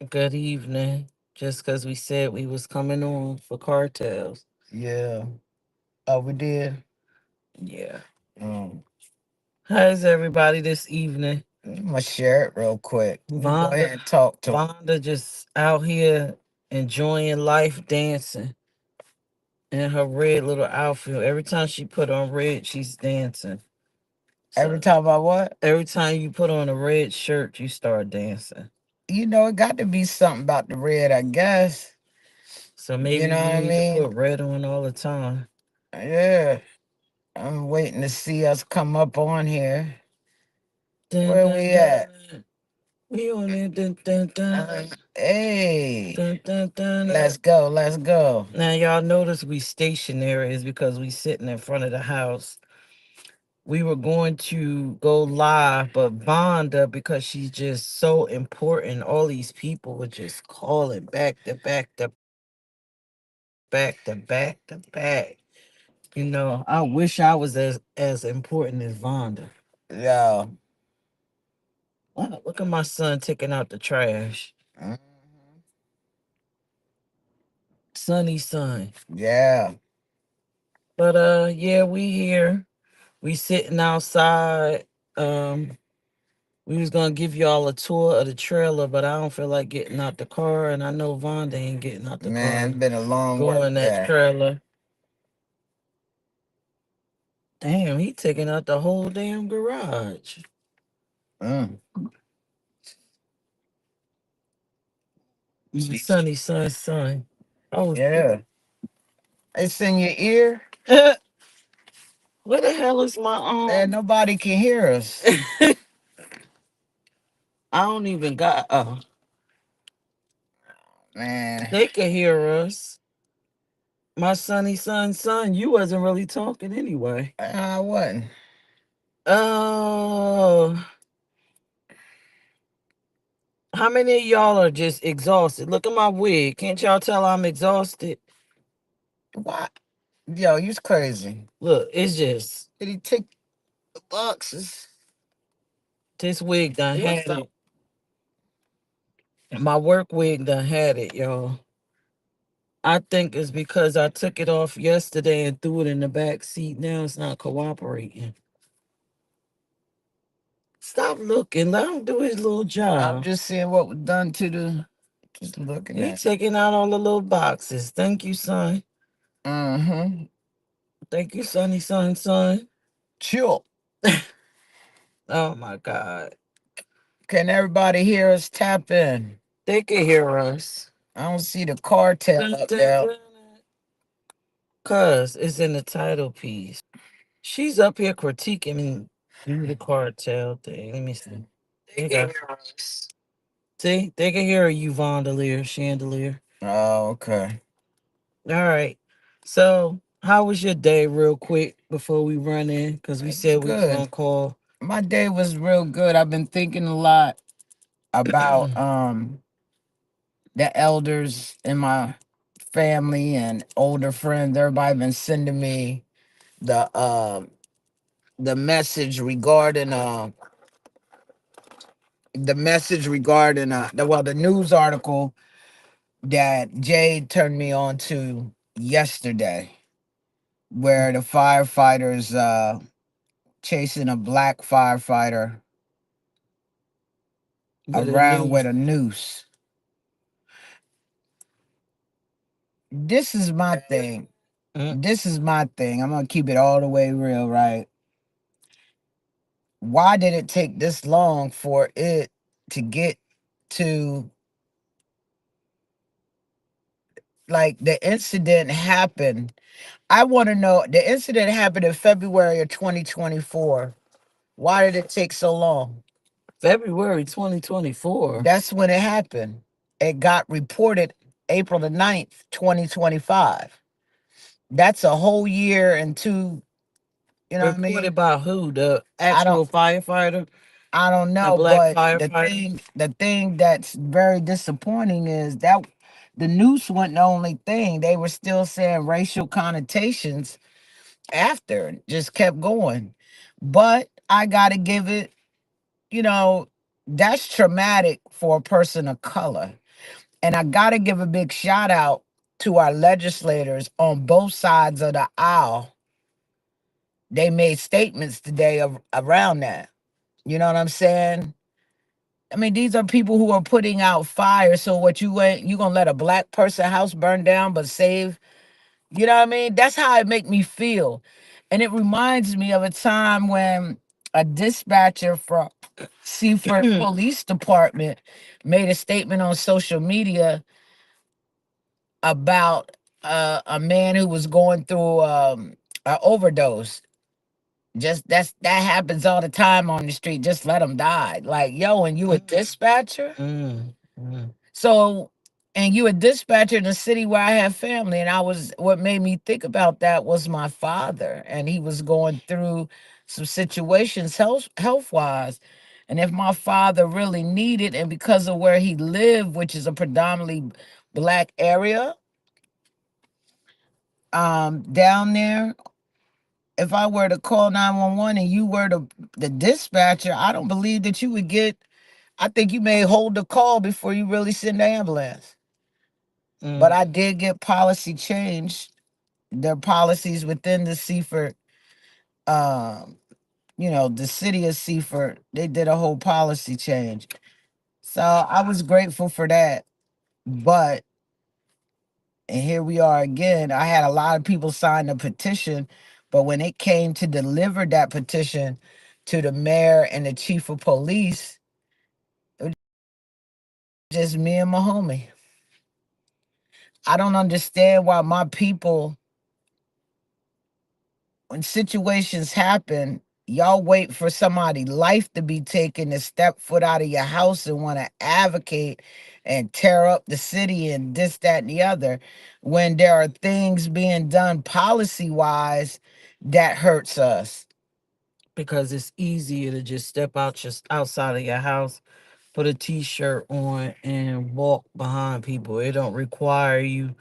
Good evening. Just because we said we was coming on for cartels. Yeah. Oh, we did. Yeah. Um, How's everybody this evening? I'm gonna share it real quick. You go Vonda, ahead and talk to him. Vonda just out here enjoying life, dancing in her red little outfit. Every time she put on red, she's dancing. Every So time I what? every time you put on a red shirt, you start dancing. It got to be something about the red, I guess. So You maybe know you what I need to mean? put red on all the time. Yeah. I'm waiting to see us come up on here. Dun, Where dun, we dun, at? dun. We on it. Dun, dun, dun. Hey, Dun, dun, dun. let's go. Let's go. Now y'all notice we stationary is because we sitting in front of the house. We were going to go live, but Vonda, because she's just so important, all these people were just calling back to back to back to back to back. I wish I was as important as Vonda. Yo. Wow, look at my son taking out the trash. Mhm. Sunny son. Yeah. But yeah, we here. We sitting outside. Um We was gonna give y'all a tour of the trailer, but I don't feel like getting out the car, and I know Vonda ain't getting out the Man, car. it's been a long Go work in that day. trailer. Damn, he taking out the whole damn garage. Mm. My sonny son. Oh shit. Yeah. It's in your ear. Where the hell is my And nobody can hear us. I don't even got Man, they can hear us. My sonny son, you wasn't really talking anyway. I wasn't. Oh, how many of y'all are just exhausted? Look at my wig. Can't y'all tell I'm exhausted? What? Yo, you's crazy. Look, it's just Did he take the boxes? this wig done What's had up? it. My work wig done had it, y'all. I think it's because I took it off yesterday and threw it in the back seat. Now it's not cooperating. Stop looking. Let him do his little I'm job. just seeing what was done to the. Just looking He at. taking out all the little boxes. Thank you, son. Mm-hmm. Thank you, sonny, son. Chill. Oh my God. Can everybody hear us tap in? They can hear us. I don't see the cartel Dun, up dun, there. dun. Cause it's in the title piece. She's up here critiquing the cartel thing. Let me see. They can hear us. See, they can hear you, Vondelier, Chandelier. Oh, okay. All right. So, how was your day, real quick, before we run in? Because we It was said we was good. gonna call. My day was real good. I've been thinking a lot about the elders in my family and older friends. Everybody been sending me the the message regarding the news article that Jade turned me on to yesterday, where the firefighters chasing a black firefighter With a around with news. a noose. This is my thing. Mm. This is my thing. I'm gonna keep it all the way real, right? Why did it take this long for it to get to, like, the incident happened? I want to know, the incident happened in February of 2024. Why did it take so long? February 2024. That's when it happened. It got reported April the 9th, 2025. That's a whole year and two, you know what I Reported mean? by who? The I don't actual firefighter? I don't The know, black but firefighter? the thing that's very disappointing is that the noose wasn't the only thing. They were still saying racial connotations after, just kept going. But I gotta give it, you know, That's traumatic for a person of color. And I got to give a big shout out to our legislators on both sides of the aisle. They made statements today around that. You know what I'm saying? I mean, these are people who are putting out fire. So what you gonna let a black person house burn down but save, you know what I mean? That's how it make me feel. And it reminds me of a time when a dispatcher from Seaford Police Department made a statement on social media about a man who was going through an overdose. Just that happens all the time on the street. Just let him die. Like, yo, and you a dispatcher? Mm, mm, So, and you a dispatcher in a city where I have family, and what made me think about that was my father, and he was going through some situations health wise. And if my father really needed, and because of where he lived, which is a predominantly black area, down there, if I were to call 911 and you were the dispatcher, I don't believe that you would get, I think you may hold the call before you really send the ambulance. But mm. I did get policy change. Their policies within the Seaford, um, the city of Seaford, they did a whole policy change. So I was grateful for that. But, and here we are again. I had a lot of people sign the petition, but when it came to deliver that petition to the mayor and the chief of police, it was just me and my homie. I don't understand why my people, when situations happen, y'all wait for somebody's life to be taken to step foot out of your house and want to advocate and tear up the city and this, that, and the other, when there are things being done policy wise that hurts us. Because it's easier to just step out just outside of your house, put a t-shirt on and walk behind people. It don't require you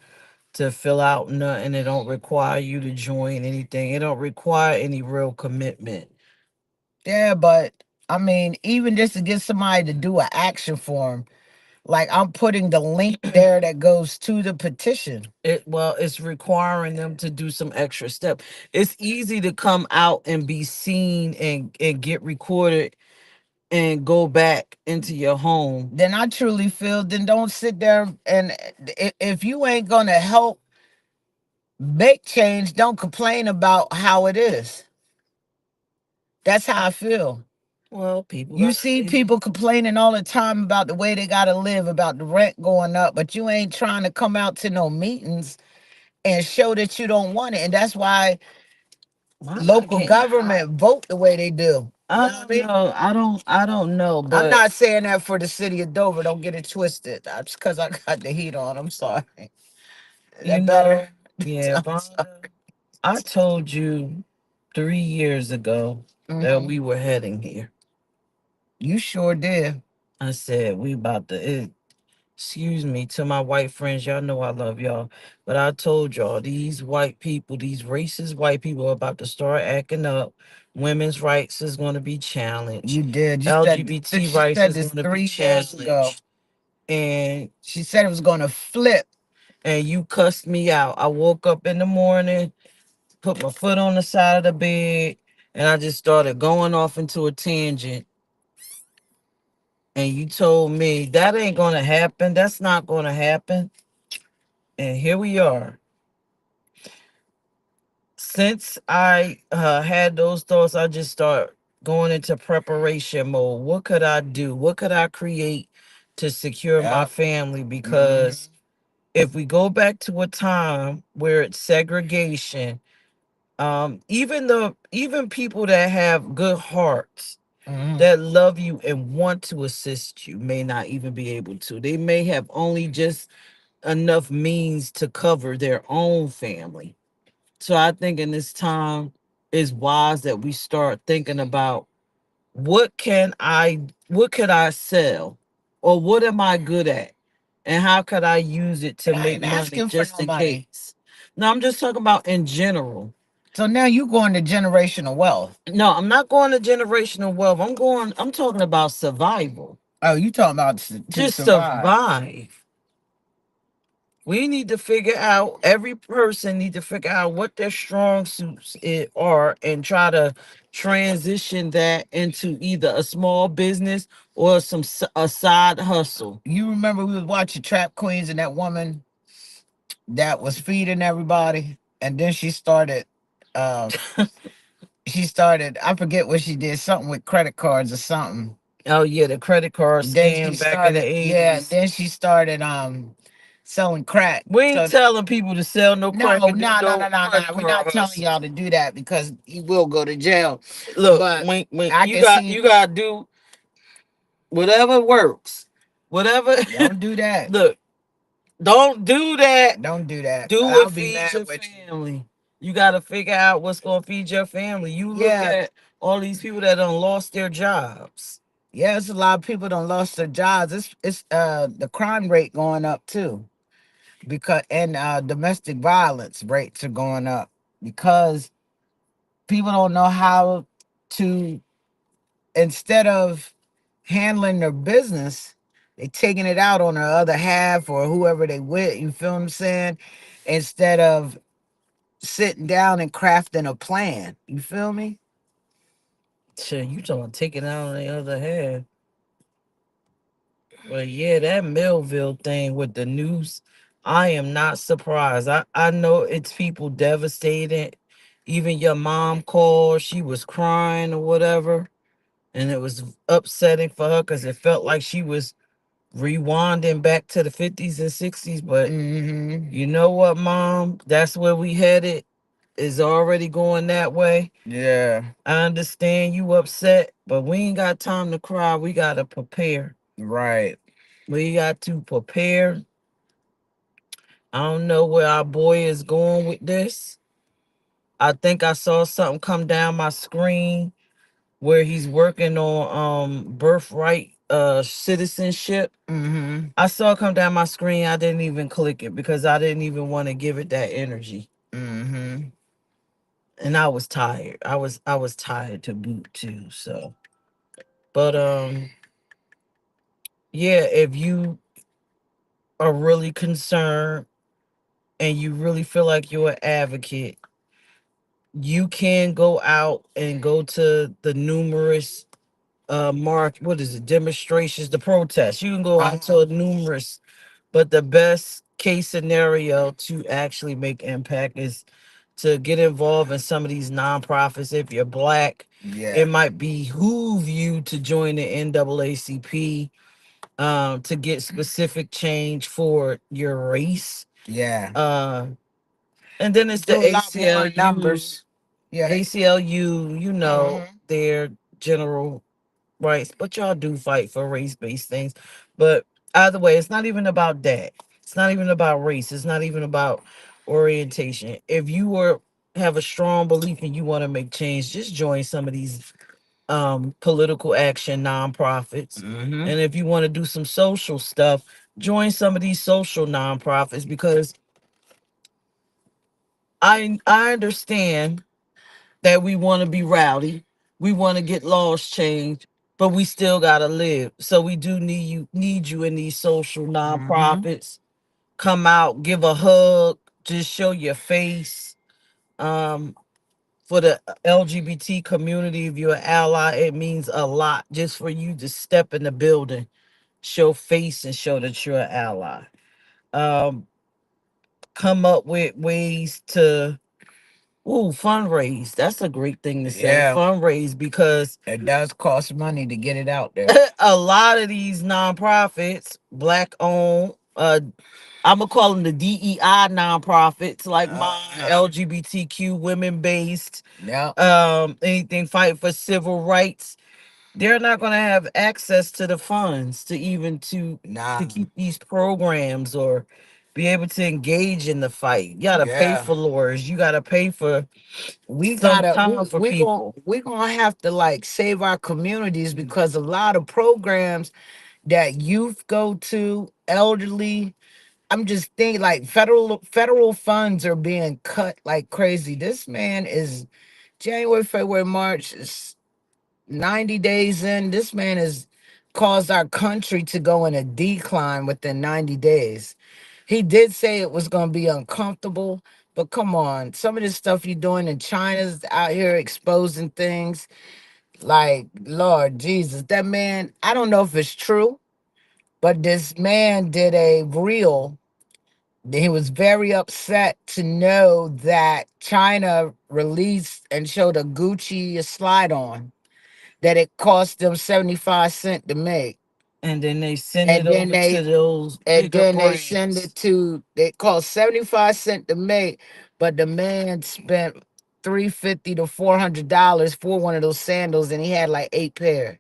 to fill out nothing. It don't require you to join anything. It don't require any real commitment. Yeah, but I mean, even just to get somebody to do an action form, like I'm putting the link there that goes to the petition. It's requiring them to do some extra step. It's easy to come out and be seen and get recorded and go back into your home. Then I truly feel, then don't sit there and if you ain't gonna help make change, don't complain about how it is. That's how I feel. Well, people You got see people complaining all the time about the way they gotta live, about the rent going up, but you ain't trying to come out to no meetings and show that you don't want it. And that's why I local can't. government vote the way they do. You know I what I don't mean? know. I don't know, I'm but not saying that for the city of Dover. Don't get it twisted. That's because I got the heat on. I'm sorry. Is you that better? know, yeah, I'm sorry. Vonda, I told you 3 years ago that Mhm. we were heading here. You sure did. I said we about to. Excuse me to my white friends. Y'all know I love y'all, but I told y'all these white people, these racist white people, are about to start acting up. Women's rights is going to be challenged. You did. LGBT She rights said is this going to be 3 years ago. challenged. And She said it was going to flip. you cussed me out. I woke up in the morning, put my foot on the side of the bed, and I just started going off into a tangent. And you told me that ain't gonna happen. That's not gonna happen. And here we are. Since I had those thoughts, I just start going into preparation mode. What could I do? What could I create to secure my Yeah. family? Because if we go back to a time where it's segregation, even people that have good hearts Mhm. that love you and want to assist you may not even be able to. They may have only just enough means to cover their own family. So I think in this time it's wise that we start thinking about what can I what could I sell, or what am I good at, and how could I use it to And I make ain't money asking for just no in money. case. No, I'm just talking about in general. So now you going to generational wealth. No, I'm not going to generational wealth. I'm talking about survival. Oh, you talking about to Just survive? survive. We need to figure out, every person need to figure out what their strong suits are and try to transition that into either a small business or a side hustle. You remember we was watching Trap Queens and that woman that was feeding everybody, and then uh, she started. I forget what she did, something with credit cards or something. Oh yeah, the credit card Then she scam back in the started, yeah. 80s. Then she started selling crack. We ain't So telling people to sell no crack no, and do no, no, no, no no, no. credit We're not card telling hustle. y'all to do that because you will go to jail. Look, But wink, I can see. you gotta do whatever works. Whatever. Don't do that. Look, don't do that. Don't do that. Do I'll what be feeds mad your with you. family. You gotta figure out what's gonna feed your family. You look Yeah, at all these people that done lost their jobs. yeah. It's a lot of people don't lost their jobs. It's the crime rate going up too because and domestic violence rates are going up because people don't know how to, instead of handling their business, they taking it out on the other half or whoever they with. You feel what I'm saying? Instead of sitting down and crafting a plan. You feel me? Shit, you talking about taking out on the other hand. But yeah, that Millville thing with the news, I am not surprised. I know it's people devastated. Even your mom called, she was crying or whatever. And it was upsetting for her because it felt like she was rewinding back to the 50s and 60s. But Mm-hmm. you know what, mom? That's where we headed. Is already going that way. Yeah. I understand you upset, but we ain't got time to cry. We gotta prepare. Right. We got to prepare. I don't know where our boy is going with this. I think I saw something come down my screen where he's working on birthright citizenship. Mm-hmm. I saw it come down my screen. I didn't even click it because I didn't even want to give it that energy. Mm-hmm. And I was tired. I was tired to boot too. So, but yeah, if you are really concerned and you really feel like you're an advocate, you can go out and go to the numerous mark what is it, demonstrations, the protests. You can go out Uh-huh. to numerous, but the best case scenario to actually make impact is to get involved in some of these nonprofits. If you're black, Yeah. it might behoove you to join the NAACP, to get specific change for your race. Yeah. uh and then it's the Do a lot more ACLU. numbers. Yeah. ACLU, you know, Mm-hmm. their general rights, but y'all do fight for race-based things. But either way, it's not even about that. It's not even about race. It's not even about orientation. If you were have a strong belief and you want to make change, just join some of these political action nonprofits. Mm-hmm. And if you want to do some social stuff, join some of these social nonprofits, because I understand that we want to be rowdy, we want to get laws changed, but we still gotta live. So we do need you in these social Mm-hmm. nonprofits. Come out, give a hug, just show your face. Um, for the LGBT community, if you're an ally, it means a lot just for you to step in the building, show face, and show that you're an ally. Um, come up with ways to fundraise. That's a great thing to say. Yeah. Fundraise, because It does cost money to get it out there. a lot of these nonprofits, black owned, I'm gonna call them the DEI nonprofits, like mine, Uh-huh. LGBTQ women based, Yep. anything fight for civil rights. They're not gonna have access to the funds to even to Nah. keep these programs or be able to engage in the fight. You gotta pay Yeah. for lawyers. You gotta pay for We some gotta time for people. we gonna have to like save our communities because a lot of programs that youth go to, elderly. I'm just thinking like federal funds are being cut like crazy. This man is January, February, March is 90 days in. This man is caused our country to go in a decline within 90 days. He did say it was going to be uncomfortable, but come on, some of this stuff you're doing in China's out here exposing things like, Lord Jesus, that man, I don't know if it's true, but this man did a reel. He was very upset to know that China released and showed a Gucci slide on that it cost them 75 cents to make. And then they send And it then over they to those and bigger then they send brands. it to they cost 75 cents to make, but the man spent $350 to $400 for one of those sandals and he had like 8 pair.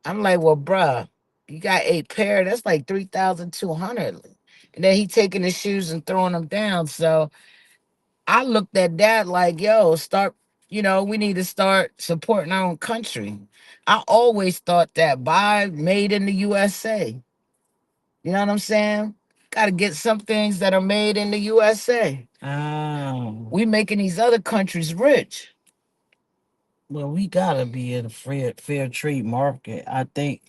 I'm like, well, bruh, you got 8 pair, that's like 3,200. And then he taking his shoes and throwing them down. So I looked at that like, yo, start, we need to start supporting our own country. I always thought that buy made in the USA. You know what I'm saying? Got to get some things that are made in the USA. Oh, We making these other countries rich. well, we gotta be in a fair trade market. I think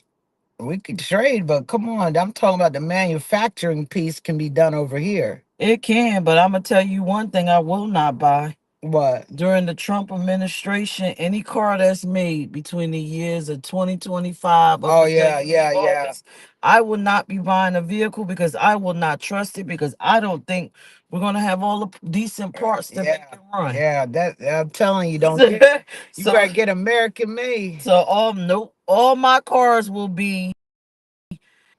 We could trade, but come on, I'm talking about the manufacturing piece can be done over here. it can, but I'm gonna tell you one thing: I will not buy. What? During the Trump administration, any car that's made between the years of 2025 up Oh until yeah, yeah, yeah. August, I will not be buying a vehicle because I will not trust it because I don't think we're gonna have all the decent parts to make Yeah, it run. yeah. That I'm telling you, don't get. You So, better get American made. so all nope, all my cars will be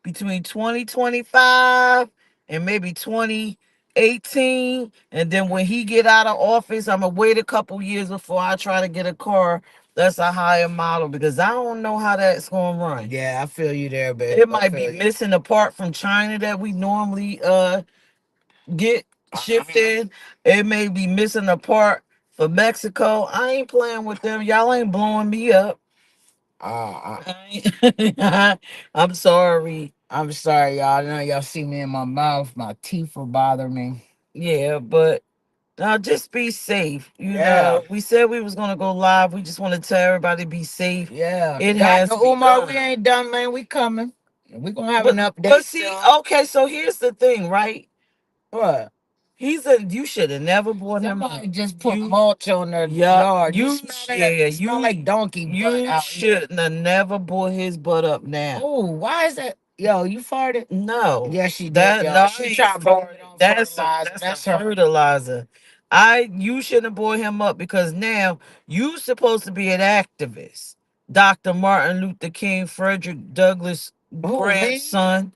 between 2025 and maybe 2018, and then when he get out of office, I'm gonna wait a couple years before I try to get a car that's a higher model because I don't know how that's gonna run. Yeah, I feel you there, babe. It I might be feel you. missing a part from China that we normally get shipped in. It may be missing a part for Mexico. I ain't playing with them. Y'all ain't blowing me up. Uh, I'm sorry. I'm sorry, y'all. I know y'all see me in my mouth. My teeth will bother me. Yeah, but just be safe. Yeah, We said we was gonna go live. We just want to tell everybody be safe. yeah. It Dr. has Umar, we begun. ain't done, man. We coming. We gonna have an But update see, soon. okay, so here's the thing, right? What? You should have never bought him Somebody up. just put You mulch on their Yeah, yard. You smell that? yeah, It smell like donkey butt you out here. shouldn't have never brought his butt up now. Oh, why is that? Yo, you farted? No, Yes, she did, that y'all. no, She I ain't tried to blame farting. it on That's fertilizer. that's That's a her. fertilizer. You shouldn't have brought him up because now you supposed to be an activist. Dr. Martin Luther King, Frederick Douglass Who, me? grandson,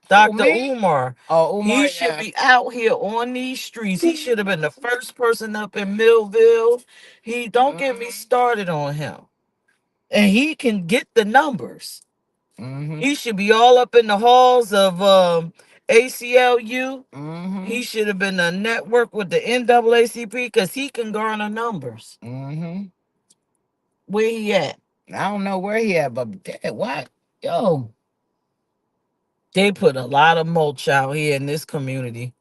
Who, Dr. me? Umar. Oh, Umar, He should yeah. be out here on these streets. He should have been the first person up in Millville. He don't get me started on him. And he can get the numbers. Mm-hmm. He should be all up in the halls of ACLU. Mm-hmm. He should have been a network with the NAACP because he can garner numbers. Mm-hmm. Where he at? I don't know where he at, but what? Yo, They put a lot of mulch out here in this community.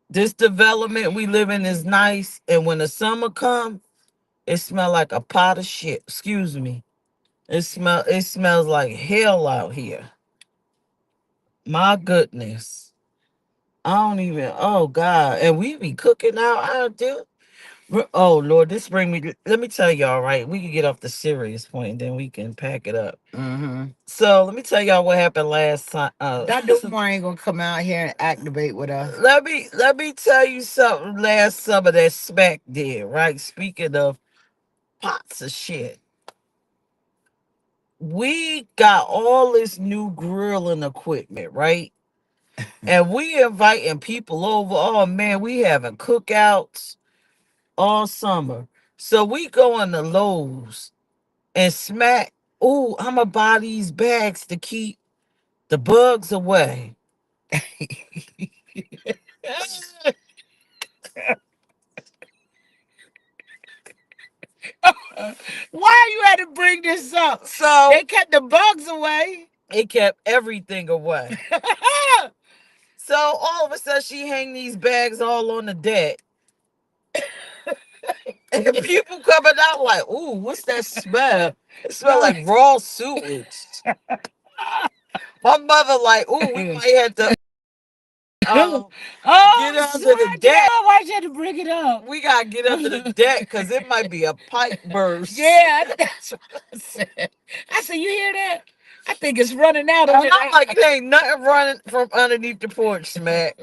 This development we live in is nice, and when the summer come, it smell like a pot of shit. Excuse me. It smells like hell out here. My goodness. I don't even. Oh God, and we be cooking out. I do. Oh Lord, this bring me. Let me tell y'all. Right, we can get off the serious point, and then we can pack it up. mm-hmm. So let me tell y'all what happened last time. Dr. Umar ain't gonna come out here and activate with us. let me tell you something. Last summer that Smack did. Right. Speaking of pots of shit, we got all this new grilling equipment. Right. And we inviting people over. Oh man, we having cookouts all summer. So we going to Lowe's and Smack. Oh, I'ma buy these bags to keep the bugs away. Why you had to bring this up? So They kept the bugs away. it kept everything away. So all of a sudden she hang these bags all on the deck. And people coming out like, ooh, what's that smell? It smell Yo. like raw sewage. My mother like, ooh, we might have to um get Oh, under the snap, deck. yo, why'd you have to bring it up? We gotta get under the deck because it might be a pipe burst. Yeah, that's what I said. I said, you hear that? I think it's running out of And I'm like, it. it ain't nothing running from underneath the porch, Smack.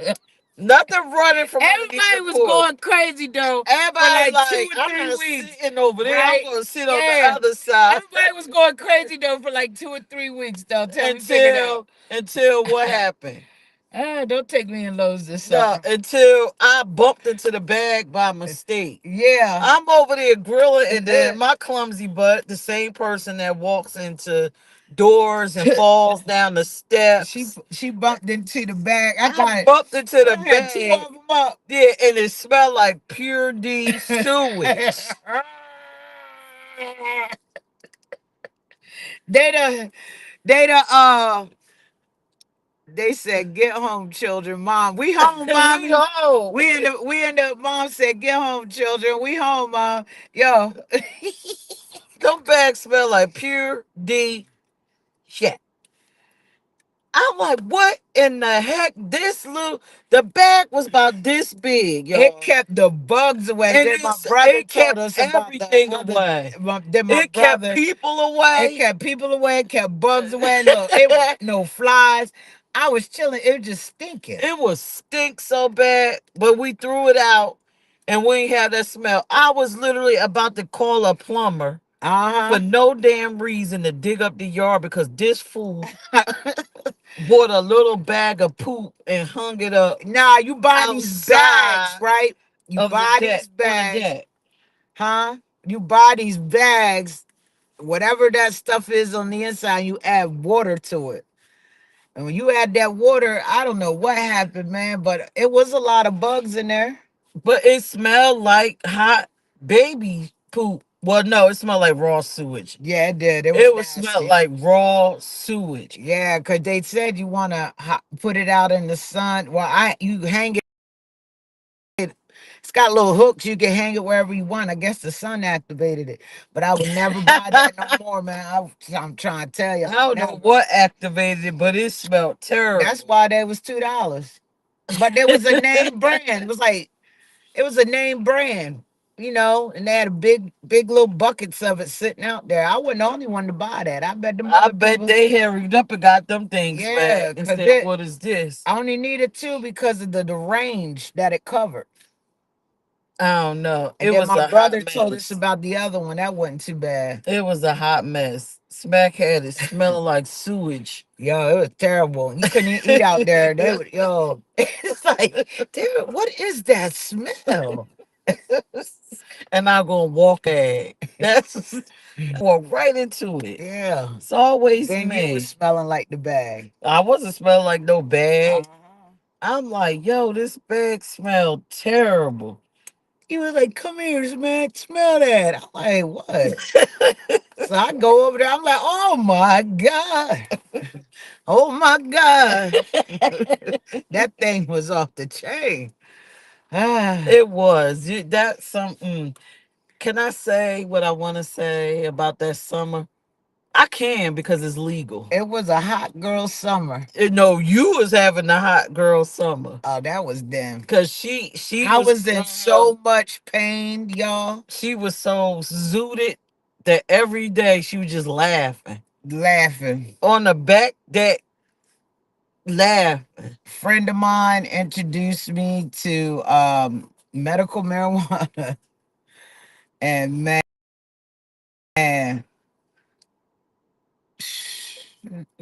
Nothing running from underneath Everybody the was porch. going crazy though for Everybody like two like, or I'm three not weeks, sitting over there. I'm right? gonna sit on the Yeah. other side Everybody was going crazy though for like 2 or 3 weeks though till we figured out. until what happened? Don't take me in Lowe's this No, summer. until I bumped into the bag by mistake. Yeah. I'm over there grilling, and then my clumsy butt, the same person that walks into doors and falls down the she steps, she bumped into the bag. I I got it. bumped into the I had two bag. of them up. Yeah, and it smelled like pure D sewage. they the they the they said, "Get home, children." Mom, we home, We mommy. home. We in the mom said, "Get home, children." We home, mom. Yo, Them bags smell like pure D shit. I'm like, what in the heck? The bag was about this big, it y'all. kept the bugs away. And Then my brother it told kept us about the everything other. away. Then my It kept brother, people it away. kept people away. It kept bugs away. Look, it was no flies. I was chilling. It was just stinking. It was stink so bad, but we threw it out and we ain't have that smell. I was literally about to call a plumber for Uh no damn reason to dig up the yard because this fool huh. bought a little bag of poop and hung it up Nah, you buy these bags, outside right? You of the buy deck these on the bags, deck. huh? You buy these bags, whatever that stuff is on the inside, you add water to it. And when you add that water, I don't know what happened, man, but it was a lot of bugs in there. But it smelled like hot baby poop. Well, no, it smelled like raw sewage. Yeah, it did. It was It was smelled nasty. like raw sewage. Yeah, because they said you want to put it out in the sun. Well, you hang it. It's got little hooks. You can hang it wherever you want. I guess the sun activated it. But I would never buy that no more, man. I'm trying to tell you. I don't know what activated it, but it smelled That's terrible. why that was $2. But there was a name brand. It was a name brand, and they had a big little buckets of it sitting out there. I wasn't the only one to buy that. I bet them I other bet people. they hurried up and got them things back Yeah, and because said, "What is this?" I only needed two because of the range that it covered. I don't know. And It then was my a hot brother told us mess. about the other one. That wasn't too bad. It was a hot mess. Smack had it smelling like sewage. Yo, it was terrible. You couldn't even eat out there. They would, yo, it's like, dude, what is that smell? And I'm gonna walk at. That's walk right into it. Yeah. It's always Then you was me. smelling like the bag. I wasn't smelling like no bag. Uh-huh. I'm like, yo, this bag smelled terrible. He was like, come here, man, smell that. I'm like, what? So I go over there. I'm like, oh my God. Oh my God. That thing was off the chain. Ah, It was. That's something. Can I say what I want to say about that summer? I can because it's legal. it was a hot girl summer. No, you was having the hot girl summer Oh, that was them. because she I was was in so much pain, y'all, she was so zooted that every day she was just laughing laughing. on the back deck, laughing. Friend of mine introduced me to medical marijuana, and man,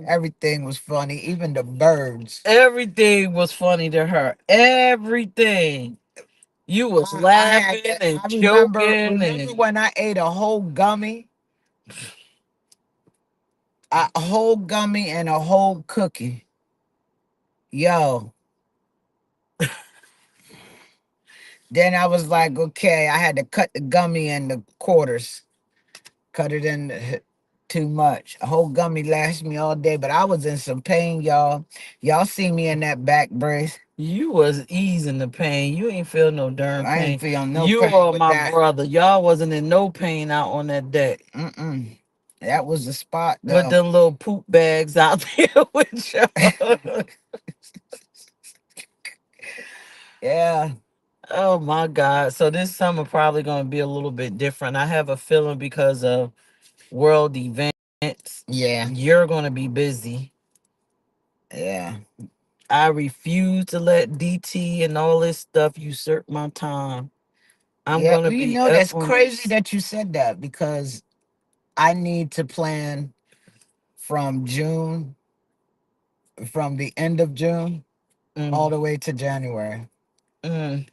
everything was funny, even the birds. Everything was funny to her. Everything. You was laughing and I remember joking remember and when I ate a whole gummy and a whole cookie. Yo, then I was like, okay, I had to cut the gummy in the quarters, cut it in too much. A whole gummy lasted me all day, but I was in some pain, y'all. Y'all see me in that back brace. You was easing the pain. You ain't feel no darn I ain't pain. feeling no You pain are with my that. brother. Y'all wasn't in no pain out on that deck Mm-mm. That was the spot with though. them little poop bags out there with y'all. Yeah, Oh my God. So this summer probably gonna be a little bit different. I have a feeling because of world events. yeah, You're gonna be busy. yeah, I refuse to let DT and all this stuff usurp my time. I'm yeah. gonna You be know, up that's on crazy this. that you said that because I need to plan from June, from the end of June all Mm, the way to January. mm.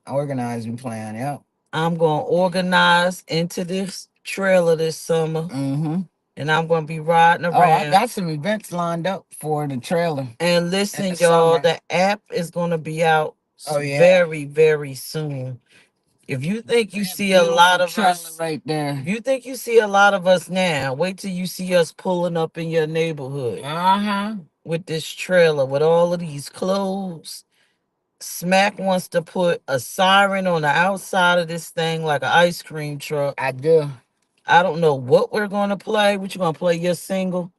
Organizing plan. Yep. I'm gonna organize into this trailer this summer, Mm-hmm. and I'm gonna be riding Oh, I around. got some events lined up for the trailer And in the listen, y'all, summer. the app is gonna be out Oh yeah. very, very soon. If you think you That see a lot beautiful of trailer us, right if there. you think you see a lot of us now, wait till you see us pulling up in your neighborhood Uh-huh. with this trailer with all of these clothes. Smack wants to put a siren on the outside of this thing like an ice cream truck. I do. I don't know what we're gonna play. What you gonna play your single?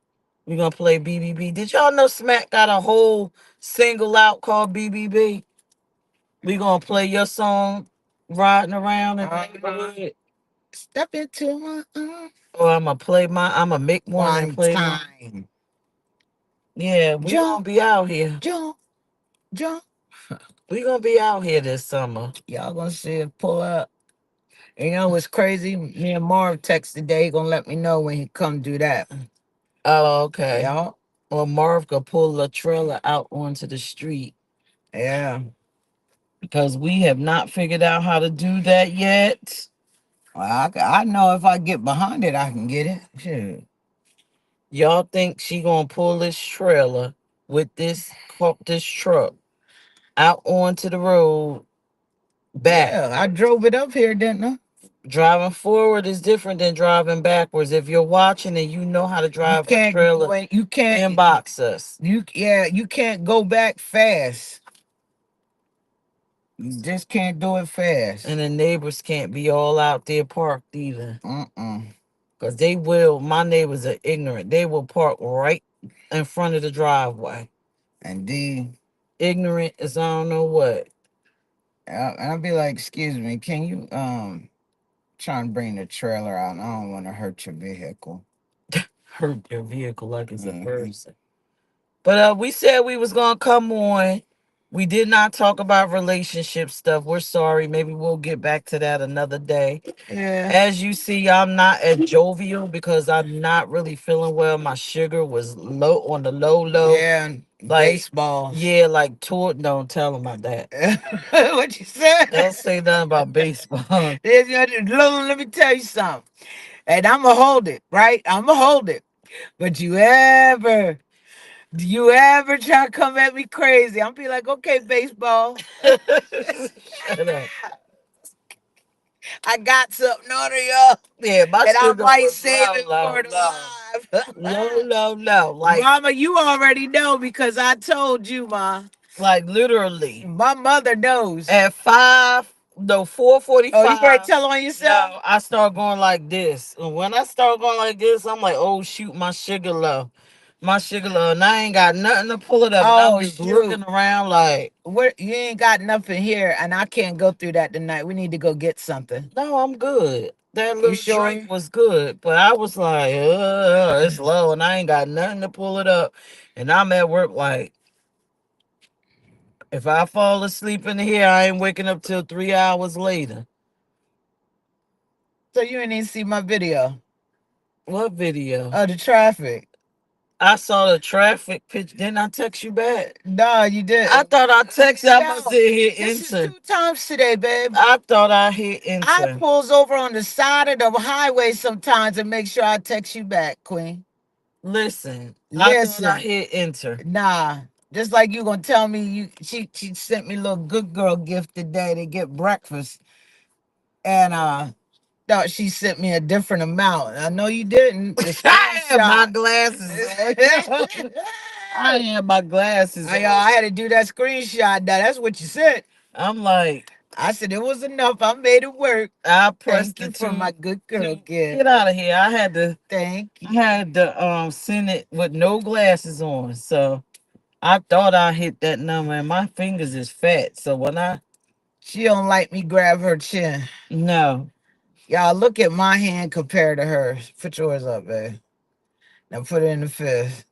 We're gonna play BBB. Did y'all know Smack got a whole single out called BBB? We gonna play your song, riding around in the neighborhood, Step into my or I'm gonna play my. I'm gonna make one and one play my. time. Yeah, we Jump, gonna be out here. jump, jump. We gonna be out here this summer. Y'all gonna see it pull up. You know what's crazy? Me and Marv text today. He gonna let me know when he come do that. Oh, okay. Y'all. Or Marv could pull the trailer out onto the street Yeah. because we have not figured out how to do that yet. Well, I know if I get behind it, I can get it. Sure. Y'all think she gonna pull this trailer with this truck out onto the road back? Yeah, I drove it up here, didn't I? Driving forward is different than driving backwards. If you're watching and you know how to You drive a can't trailer, when you can't inbox us. you can't go back fast. You just can't do it fast. And the neighbors can't be all out there parked either. Mm-mm. Because they will, my neighbors are ignorant. They will park right in front of the driveway. Indeed. Ignorant as I don't know what. And I'll be like, excuse me, can you try and bring the trailer out? I don't want to hurt your vehicle. Hurt their vehicle like it's a Hmm. person. But we said we was gonna come on. We did not talk about relationship stuff. We're sorry. Maybe we'll get back to that another day. Yeah. As you see, I'm not as jovial because I'm not really feeling well. My sugar was low on the low. Yeah. Like, Baseballs. yeah, like toward. Don't tell them about that. What you said? Don't say nothing about baseball. Let me tell you something. And I'm going to hold it, right? I'm going to hold it. But do you ever try to come at me crazy? I'm be like, okay, baseball. Shut up. I got something on y'all. Yeah, my And I sugar might was save low, it low, for the low, low, live. low, low. Like, Mama, you already know because I told you, Ma. like literally My mother knows. at five, no, four Oh, you better forty-five. tell on yourself. No, I start going like this. And when I start going like this, I'm like, oh shoot, my sugar low. My sugar low. And I ain't got nothing to pull it up. And I'm Oh, just shoot. looking around like, You ain't got nothing here, and I can't go through that tonight. We need to go get something. no, I'm good. That You little sure? drink was good. But I was like, it's low and I ain't got nothing to pull it up. And I'm at work like, if I fall asleep in here, I ain't waking up till 3 hours later. So you didn't even see my video What video? of the traffic. I saw the traffic pitch. Didn't I text you back? No, you I didn't. thought I texted. I must Yo, have hit this is enter. 2 times today, babe. I thought I hit I enter. pulls over on the side of the highway sometimes and make sure I text you back, Queen. Listen, I thought I Listen, hit enter. nah. Just like you gonna tell me she sent me a little good girl gift today to get breakfast. And thought she sent me a different amount. I know you didn't. The My screenshot. glasses. I had my glasses I, on. I had to do that screenshot. Now that's what you said. I'm like, I said it was enough. I made it work. I pressed Thank you the for my good girl, kid. get out of here. I had to Thank I you. had to send it with no glasses on. So I thought I hit that number and my fingers is fat. So when I She don't like me grab her chin. no. Y'all look at my hand compared to hers. Put yours up, babe. Now put it in the fist.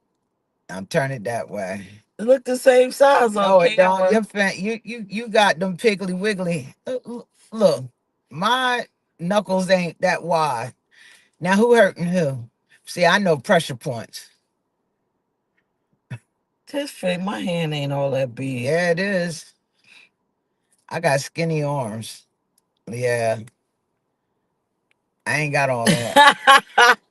Now turn it that way. It looked the same size on No, it don't. camera. Your you got them piggly wiggly. Look, my knuckles ain't that wide. Now who hurting who? See, I know pressure points. This fake, my hand ain't all that big. Yeah, it is. I got skinny arms. Yeah, I ain't got all that.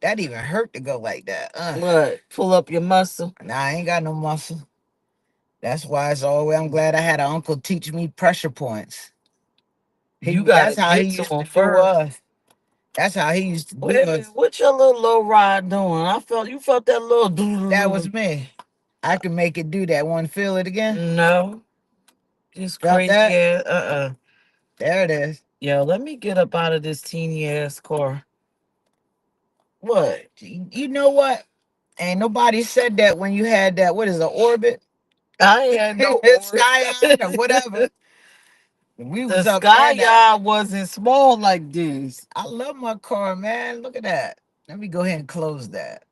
That even hurt to go like that. What? Pull up your muscle. Nah, I ain't got no muscle. That's why it's always. I'm glad I had an uncle teach me pressure points. You got That's to how he get to used to him do first. us. That's how he used to do Wait a minute, us. what your little low ride doing? I felt you felt that little. That was me. I can make it do that. Want to feel it again? No, just Felt crazy that? ass. There it is. Yo, let me get up out of this teeny ass car. What? You know what? Ain't nobody said that when you had that. What is an orbit? I ain't had no Sky or whatever. We The was up sky in that. yard wasn't small like this. I love my car, man. Look at that. Let me go ahead and close that.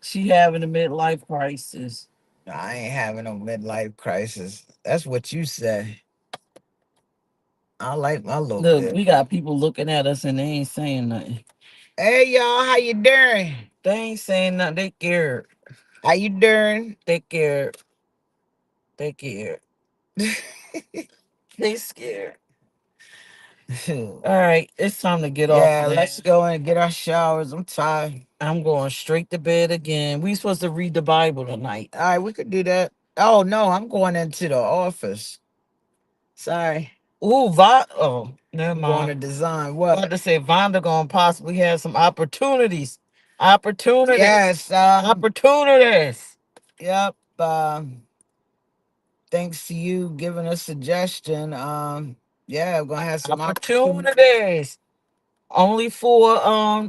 She having a midlife crisis. I ain't having no midlife crisis. That's what you say. I like my little Look, bit. we got people looking at us and they ain't saying nothing. Hey y'all, how you doing? They ain't saying nothing. They scared. How you doing? They scared. They scared. They scared. All right, it's time to get off Yeah, of let's that. go and get our showers. I'm tired. I'm going straight to bed again. We supposed to read the Bible tonight. All right, we could do that. Oh no, I'm going into the office. Sorry. Ooh, oh, never I'm going to mind. design I'm about what? to say Vonda gonna possibly have some opportunities. Opportunities. Yes, Opportunities. yep. Thanks to you giving a suggestion. Yeah, we're gonna have some opportunities. Opportunities. Only for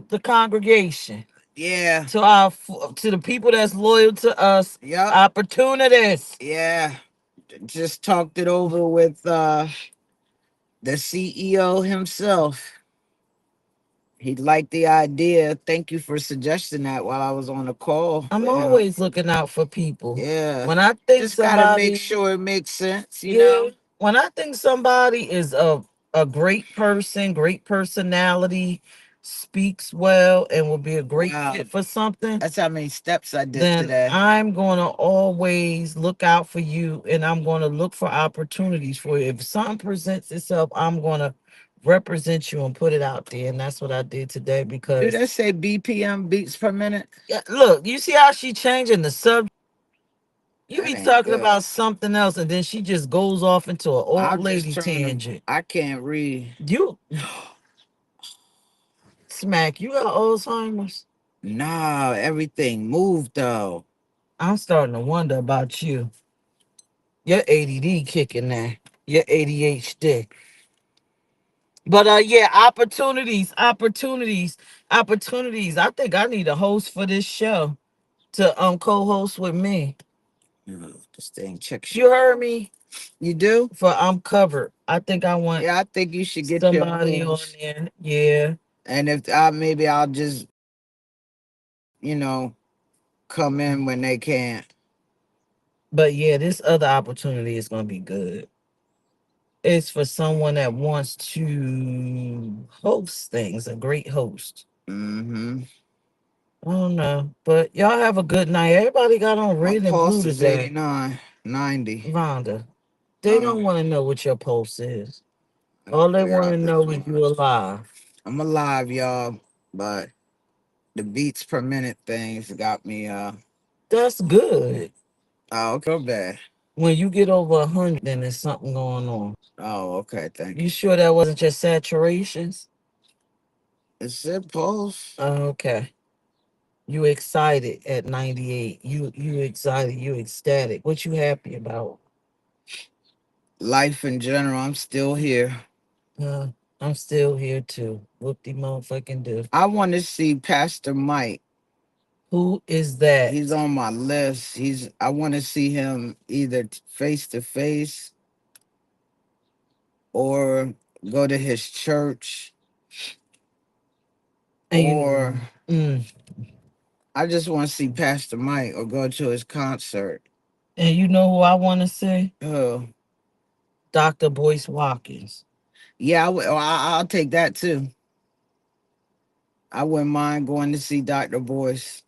the congregation. Yeah. To the people that's loyal to us. Yep. Opportunities. Yeah. Just talked it over with the CEO himself. He liked the idea. Thank you for suggesting that while I was on the call. I'm Yeah. always looking out for people. Yeah. When I think Just gotta make somebody, sure it makes sense, you yeah, know? when I think somebody is a great person, great personality, speaks well, and will be a great Wow. fit for something, That's how many steps I did then today. I'm going to always look out for you and I'm going to look for opportunities for you. If something presents itself, I'm going to represent you and put it out there. And that's what I did today Do because, that say BPM beats per minute? yeah, look, you see how she changing the subject? You That be ain't talking good. about something else and then she just goes off into an old I'm just lady trying to. tangent. I can't read. You smack, you got Alzheimer's. Nah, everything moved though. I'm starting to wonder about you. Your ADD kicking there. Your ADHD. But yeah, opportunities. I think I need a host for this show to co-host with me. This thing check. You heard me? You do? For I'm covered. I think I want Yeah, I think you should get your somebody on host. there. Yeah. And if I maybe I'll just, you know, come in when they can't. But yeah, this other opportunity is gonna be good. It's for someone that wants to host things, a great host. Mm-hmm. I don't know. But y'all have a good night. Everybody got on My red and blue pulse is today. 89, 90. Rhonda, they don't want to know what your pulse is. All they Figure want to out know this is one. you alive. I'm alive, y'all, but the beats per minute things got me That's good. oh, okay. Real bad. When you get over 100, then there's something going on. Oh, okay, thank You you. sure that wasn't just saturations? It's it pulse. Okay. You excited at 98. You excited. You ecstatic. What you happy about? Life in general, I'm still here. Uh, I'm still here too. Whoop de motherfucking do. I want to see Pastor Mike. Who is that? He's on my list. I want to see him either face to face or go to his church, And or mm, I just want to see Pastor Mike or go to his concert. and you know who I want to see? Oh, Dr. Boyce Watkins. yeah, I'll take that too. I wouldn't mind going to see Dr. Boyce.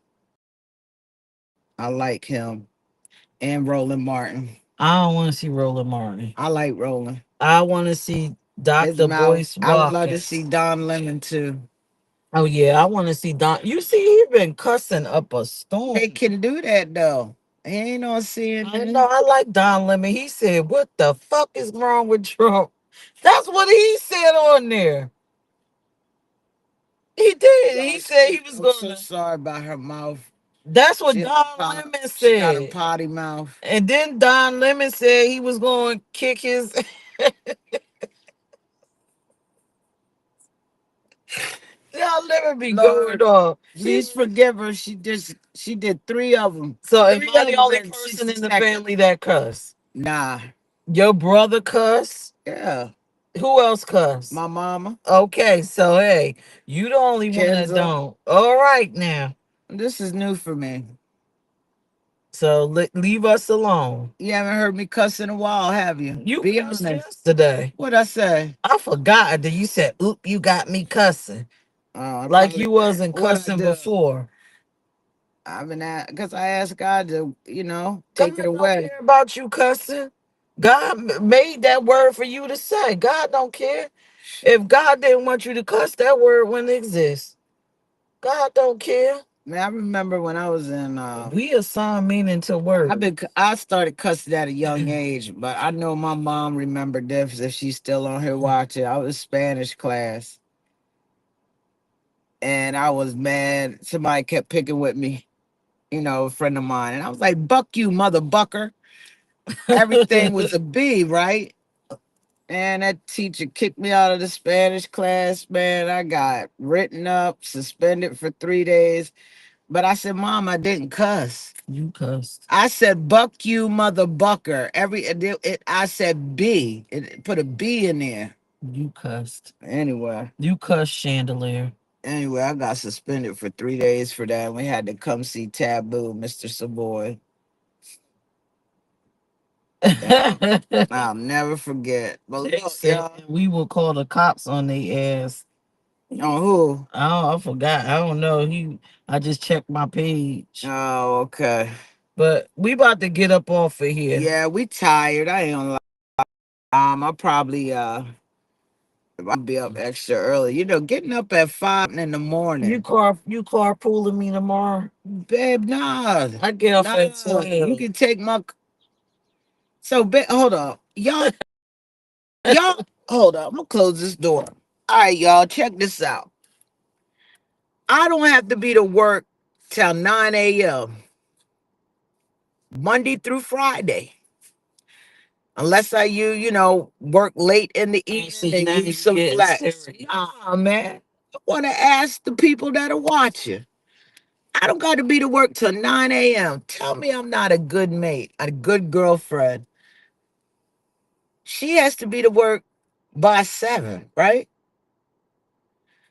I like him. And Roland Martin. I don't want to see Roland Martin. I like Roland. I want to see His Dr. mouth. Boyce I would love to Watkins. see Don Lemon too. Oh yeah, I want to see Don. You see, he been cussing up a storm. They can do that though. He ain't on I CNN. know. I like Don Lemon. He said, "What the fuck is wrong with Trump?" That's what he said on there. He did. He said he was I'm so gonna. sorry about her mouth. That's what She, Don Lemon she got a said. potty mouth. And then Don Lemon said he was going to kick his. Y'all never be Lord, going off. please forgive her. She did 3 of them. So am 3 I of the them only in person 60 in the seconds. family that cuss? Nah. Your brother cuss? Yeah. Who else cuss? My mama. Okay, so hey, you the only one that Kenza. don't. All right now. This is new for me. So leave us alone. You haven't heard me cuss in a while, have you? You Be cussed honest. yesterday. What'd I say? I forgot that you said, "Oop, you got me cussing," I like probably you wasn't what I cussing do. before. I've been at because I asked God to, God take it don't away. care about you cussing. God made that word for you to say. God don't care. If God didn't want you to cuss, that word wouldn't exist. God don't care. Man, I remember when I was in We assign meaning to words. I started cussing at a young age, but I know my mom remembered this if she's still on here watching. I was Spanish class and I was mad. Somebody kept picking with me, a friend of mine. And I was like, buck you, mother bucker. Everything was a B, right? And that teacher kicked me out of the Spanish class, man. I got written up, suspended for 3 days. But I said, Mom, I didn't cuss. You cussed. I said, buck you, mother bucker. I said B. It put a B in there. You cussed. Anyway. You cussed, Chandelier. Anyway, I got suspended for 3 days for that. And we had to come see Taboo, Mr. Savoy. I'll never forget. But look, y'all. We will call the cops on their ass. On who? Oh, I forgot. I don't know. I just checked my page. Oh, okay. But we about to get up off of here. Yeah, we tired. I ain't gonna lie. I'll probably I'll be up extra early. Getting up at 5 in the morning. You carpooling me tomorrow? Babe, nah. I get off at 12. You can take my hold up. Y'all hold up. I'm gonna close this door. All right, y'all, check this out. I don't have to be to work till 9 a.m. Monday through Friday. Unless work late in the evening and use some flex. Nah, man. I want to ask the people that are watching. I don't got to be to work till 9 a.m. Tell me I'm not a good mate, a good girlfriend. She has to be to work by 7, right?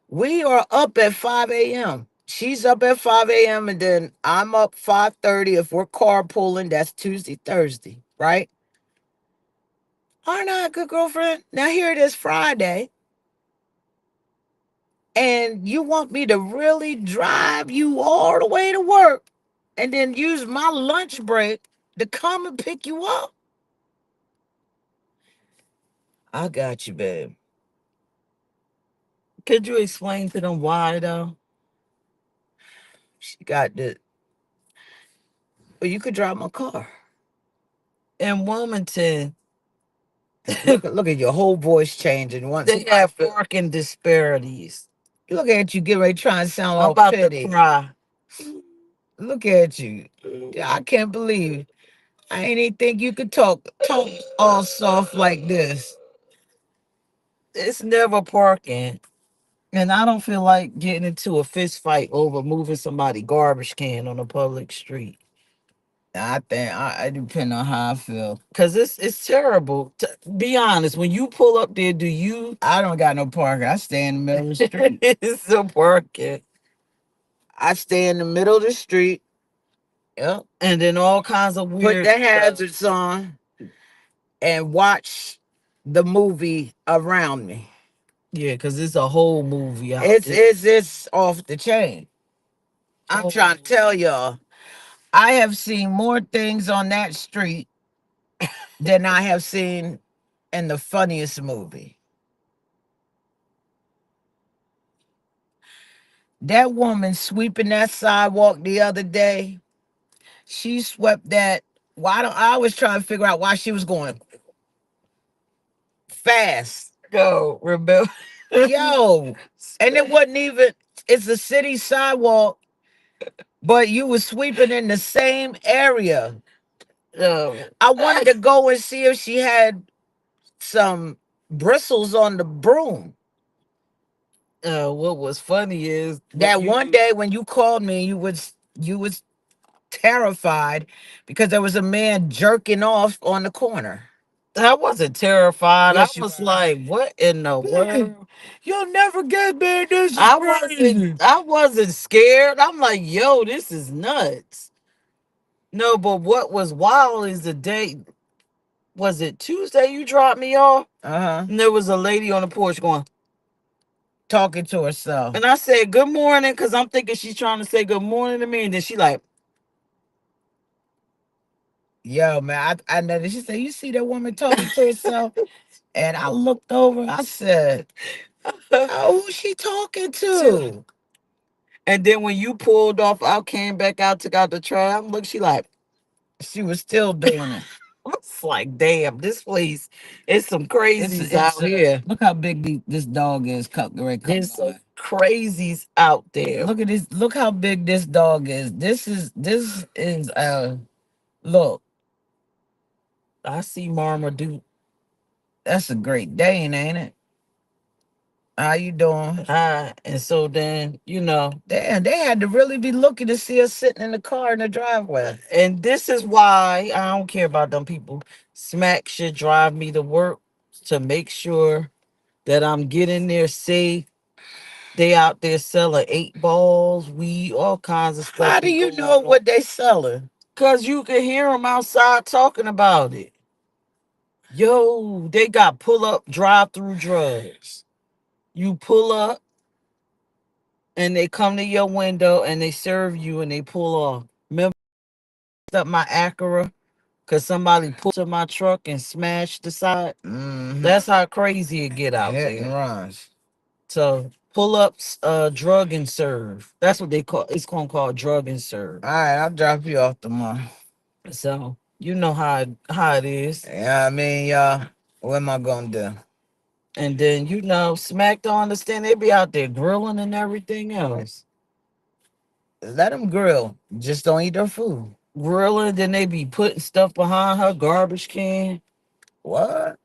We are up at 5 a.m. She's up at 5 a.m. and then I'm up 5:30. If we're carpooling, that's Tuesday, Thursday, right? Aren't I a good girlfriend? Now here it is Friday. And you want me to really drive you all the way to work and then use my lunch break to come and pick you up? I got you, babe. Could you explain to them why, though? She got the. Well, you could drive my car. In Wilmington, look at your whole voice changing. Once they have parking disparities. Look at you, get ready trying to sound all about petty. to cry. Look at you. I can't believe I ain't even think you could talk all soft like this. It's never parking. And I don't feel like getting into a fist fight over moving somebody garbage can on a public street. I think I depend on how I feel. Cause it's terrible. Be honest, when you pull up there, do you I don't got no parking. I stay in the middle of the street. it's a parking? I stay in the middle of the street. Yep. And then all kinds of Put weird the stuff. hazards on and watch the movie around me. Yeah, because it's a whole movie out It's off the chain. I'm trying to tell y'all. I have seen more things on that street than I have seen in the funniest movie. That woman sweeping that sidewalk the other day, she swept that. Why don't I was trying to figure out why she was going fast. Go, rebel. Yo, and it wasn't even, it's a city sidewalk, but you was sweeping in the same area. I wanted to go and see if she had some bristles on the broom. What was funny is That one day when you called me, you was terrified because there was a man jerking off on the corner. I wasn't terrified. Yes, I you was were. like, "What in the world?" You'll never get me. This is I crazy. wasn't. I wasn't scared. I'm like, "Yo, this is nuts." No, but what was wild is the day. Was it Tuesday? You dropped me off, Uh-huh. and there was a lady on the porch going, Talking to herself. and I said, "Good morning," because I'm thinking she's trying to say good morning to me, and then she like, Yo, man, I know that she said, you see that woman talking to herself? And I looked over, I said, oh, who's she talking to? and then when you pulled off, I came back out, took out the trash. Look, she like. She was still doing it. It's like, damn, this place is some crazies It's out here. look how big this dog is. There's some crazies out there. Look at this. Look how big this dog is. This is look. I see Marmaduke. That's a great day, ain't it? How you doing? And so then, Damn, they had to really be looking to see us sitting in the car in the driveway. and this is why I don't care about them people. Smack should drive me to work to make sure that I'm getting there safe. They out there selling 8 balls, weed, all kinds of stuff. How do you know what they selling? Because you can hear them outside talking about it. Yo, they got pull up drive through drugs. You pull up and they come to your window and they serve you and they pull off. Remember up my Acura because somebody pulled to my truck and smashed the side. That's how crazy it get out Hit and there. runs. So pull ups, drug and serve. That's what they call. It's gonna call drug and serve. All right, I'll drop you off tomorrow. So you know how it is. Yeah, I mean, y'all, what am I gonna do? And then Smack don't understand. They be out there grilling and everything else. Let them grill. Just don't eat their food. Grilling, then they be putting stuff behind her garbage can. What?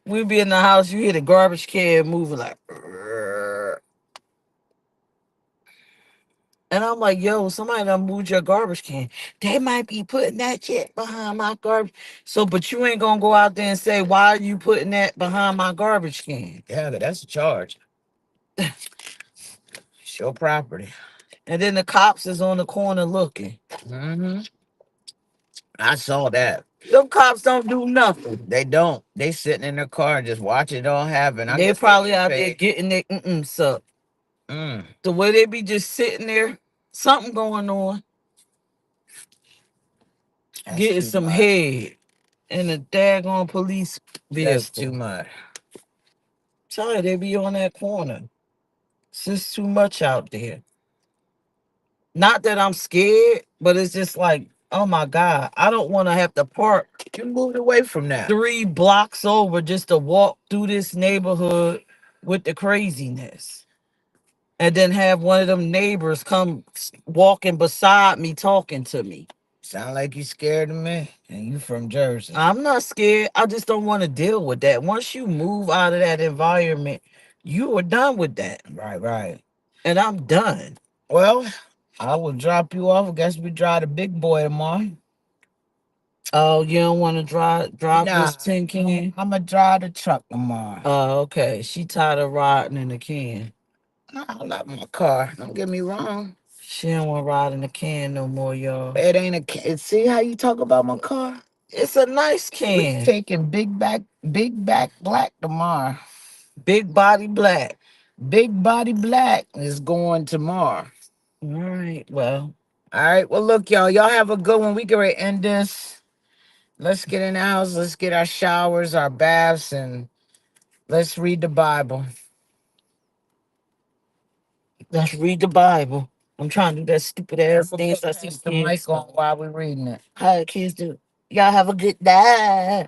We be in the house, you hear the garbage can moving like, "Rrrr." And I'm like, yo, somebody done moved your garbage can. They might be putting that shit behind my garbage. So, but you ain't gonna go out there and say, why are you putting that behind my garbage can? Yeah, that's a charge. It's your property. And then the cops is on the corner looking. Mm-hmm. I saw that. Them cops don't do nothing. They don't. They sitting in their car and just watch it all happen. They probably out there getting their sucked. The way they be just sitting there, something going on, getting some head in a daggone police vehicle. That's too much. Sorry, they be on that corner. It's just too much out there. Not that I'm scared, but it's just like, oh my God, I don't want to have to park You moved away from that. 3 blocks over just to walk through this neighborhood with the craziness. and then have one of them neighbors come walking beside me talking to me. Sound like you scared of me, and you from Jersey. I'm not scared. I just don't want to deal with that. Once you move out of that environment, you are done with that. Right, right. And I'm done. Well, I will drop you off. I guess we drive the big boy tomorrow. Oh, you don't want to drive Nah, this tin can? I'm gonna drive the truck tomorrow. Oh, okay. She tired of riding in the can. I love my car. Don't get me wrong. She don't want to ride in the can no more, y'all. It ain't a see how you talk about my car? It's a nice We can. taking big back black tomorrow. Big body black. Big body black is going tomorrow. All right. Well, All right. Well, look, y'all. Y'all have a good one. We can end this. Let's get in the house. Let's get our showers, our baths, and let's read the Bible. let's read the Bible. I'm trying to do that stupid ass I'm gonna dance. I see pass the mic on while we're reading it. how the kids do. Y'all have a good night.